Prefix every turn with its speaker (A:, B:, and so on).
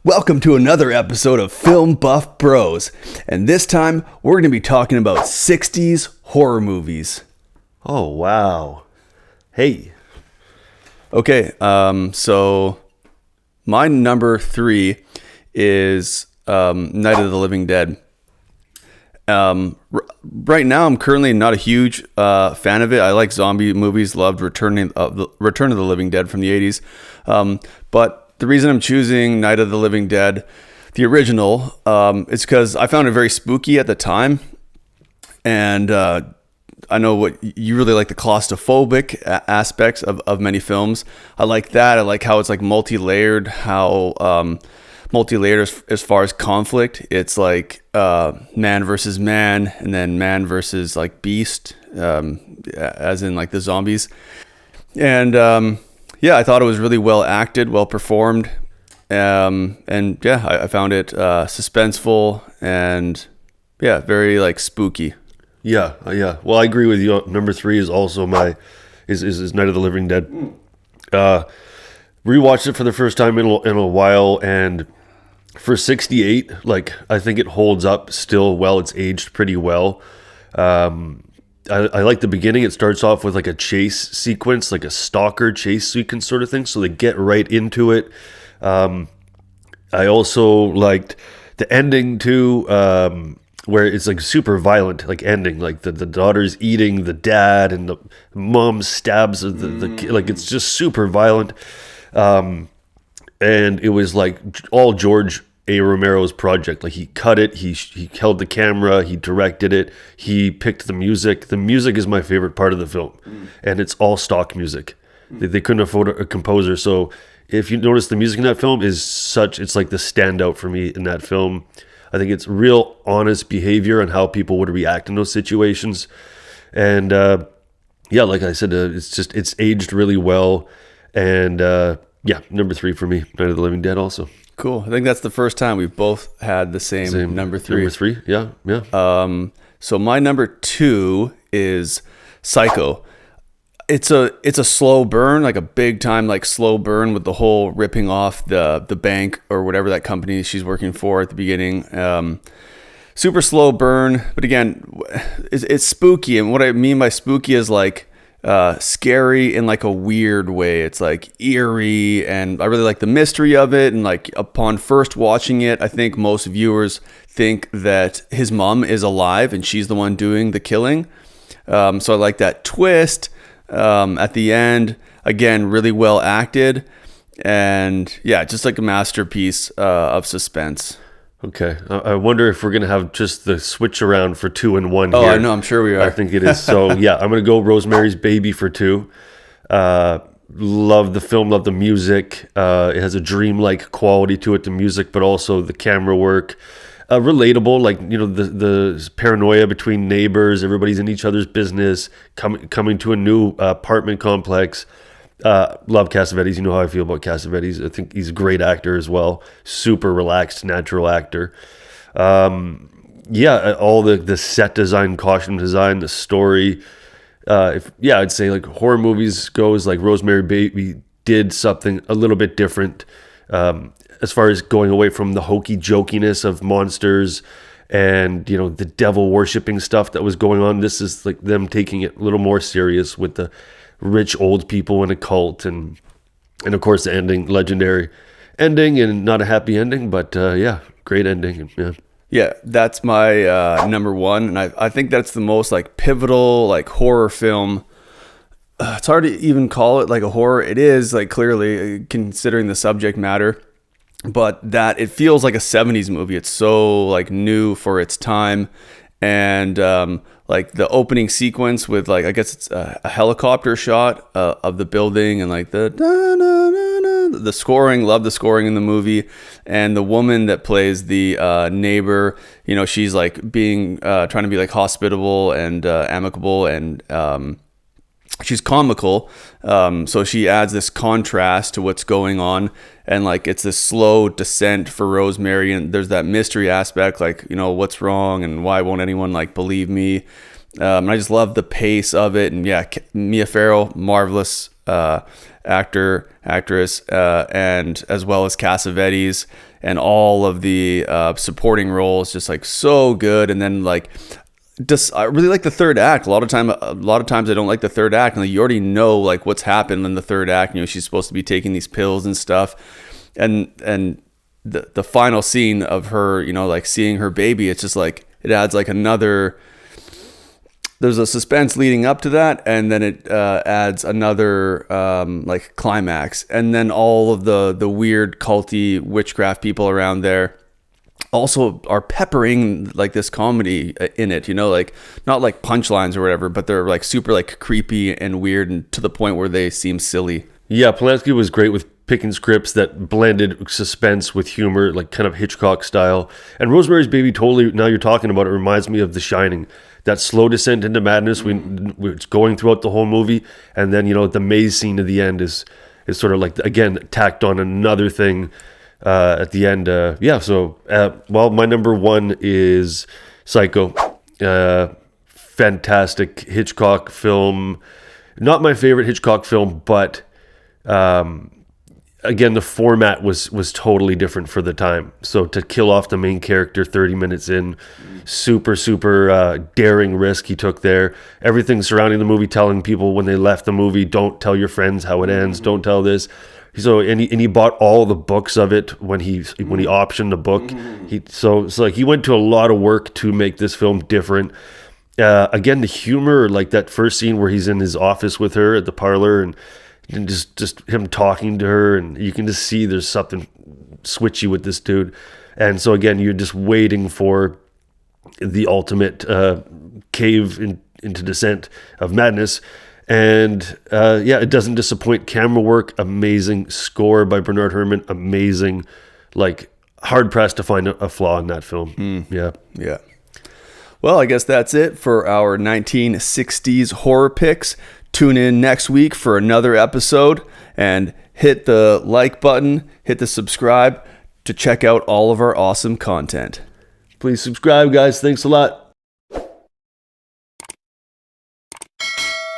A: Welcome to another episode of Film Buff Bros, and this time we're going to be talking about 60s horror movies.
B: Oh, wow. Hey.
A: Okay, so my number 3 is Night of the Living Dead. Right now, I'm currently not a huge fan of it. I like zombie movies, loved Return of the Living Dead from the 80s, but the reason I'm choosing Night of the Living Dead, the original, is because I found it very spooky at the time. And I know what you really like, the claustrophobic aspects of many films. I like that. I like how it's like multi-layered, as far as conflict. It's like man versus man, and then man versus like beast, as in like the zombies. And yeah, I thought it was really well acted, well performed, and yeah, I found it suspenseful and yeah, very like spooky.
B: Yeah. Well, I agree with you. Number 3 is also is Night of the Living Dead. Rewatched it for the first time in a while, and for 68, like I think it holds up still well. It's aged pretty well. I like the beginning. It starts off with like a chase sequence, like a stalker chase sequence sort of thing. So they get right into it. I also liked the ending too, where it's like super violent, like ending, like the daughter's eating the dad and the mom stabs the kid. Like it's just super violent. And it was like all George A. Romero's project. Like he cut it, he held the camera, he directed it, he picked the music. The music is my favorite part of the film, and it's all stock music. They couldn't afford a composer, so if you notice, the music in that film it's like the standout for me in that film. I think it's real honest behavior and how people would react in those situations, and yeah, like I said, it's aged really well, and yeah, number 3 for me, Night of the Living Dead also.
A: Cool. I think that's the first time we've both had the same number 3.
B: Number 3, yeah.
A: So my number 2 is Psycho. It's a slow burn, like a big time, like slow burn with the whole ripping off the bank or whatever that company she's working for at the beginning. Super slow burn, but again, it's spooky. And what I mean by spooky is like scary in like a weird way. It's like eerie, and I really like the mystery of it. And like upon first watching it, I think most viewers think that his mom is alive and she's the one doing the killing. So I like that twist at the end. Again, really well acted, and yeah, just like a masterpiece of suspense.
B: Okay, I wonder if we're going to have just the switch around for 2 and 1 here.
A: Oh, I know, I'm sure we are.
B: I think it is. So yeah, I'm going to go Rosemary's Baby for 2. Love the film, love the music. It has a dreamlike quality to it, the music, but also the camera work. Relatable, like, you know, the paranoia between neighbors, everybody's in each other's business, coming to a new apartment complex. Love Cassavetes. You know how I feel about Cassavetes. I think he's a great actor as well. Super relaxed, natural actor. Yeah, all the set design, costume design, the story. I'd say like horror movies goes, like Rosemary Baby did something a little bit different as far as going away from the hokey jokiness of monsters and, you know, the devil worshipping stuff that was going on. This is like them taking it a little more serious with the rich old people in a cult, and of course the ending, legendary ending, and not a happy ending, but yeah, great ending.
A: Yeah, that's my number 1, and I think that's the most like pivotal like horror film. It's hard to even call it like a horror. It is, like, clearly, considering the subject matter, but that it feels like a 70s movie. It's so like new for its time. And like the opening sequence with, like, I guess it's a helicopter shot of the building, and like the scoring, love the scoring in the movie. And the woman that plays the neighbor, you know, she's like being trying to be like hospitable and amicable, and she's comical, so she adds this contrast to what's going on, and like it's this slow descent for Rosemary, and there's that mystery aspect, like, you know, what's wrong and why won't anyone like believe me. And I just love the pace of it, and yeah, Mia Farrow, marvelous actress, and as well as Cassavetes. and all of the supporting roles just like so good. And then like just I really like the third act. A lot of times I don't like the third act, and like, you already know like what's happened in the third act. You know, she's supposed to be taking these pills and stuff, and the final scene of her, you know, like seeing her baby, it's just like it adds like another. There's a suspense leading up to that, and then it adds another like climax, and then all of the weird culty witchcraft people around there also are peppering like this comedy in it, you know, like not like punchlines or whatever, but they're like super like creepy and weird, and to the point where they seem silly.
B: Yeah, Polanski was great with picking scripts that blended suspense with humor, like kind of Hitchcock style. And Rosemary's Baby, totally, now you're talking about it, reminds me of The Shining. That slow descent into madness, it's going throughout the whole movie, and then, you know, the maze scene at the end is sort of like, again, tacked on another thing at the end. Well, my number one is Psycho. Fantastic Hitchcock film. Not my favorite Hitchcock film, but again, the format was totally different for the time. So to kill off the main character 30 minutes in, super daring risk he took there. Everything surrounding the movie, telling people when they left the movie, don't tell your friends how it ends, don't tell this. So and he bought all the books of it when he optioned the book. He went to a lot of work to make this film different. Again, the humor, like that first scene where he's in his office with her at the parlor, and just him talking to her, and you can just see there's something switchy with this dude. And so again, you're just waiting for the ultimate cave into descent of madness. And it doesn't disappoint. Camera work, amazing. Score by Bernard Herrmann, amazing. Like, hard pressed to find a flaw in that film.
A: Yeah. Well, I guess that's it for our 1960s horror picks. Tune in next week for another episode, and hit the like button, hit the subscribe to check out all of our awesome content.
B: Please subscribe, guys. Thanks a lot.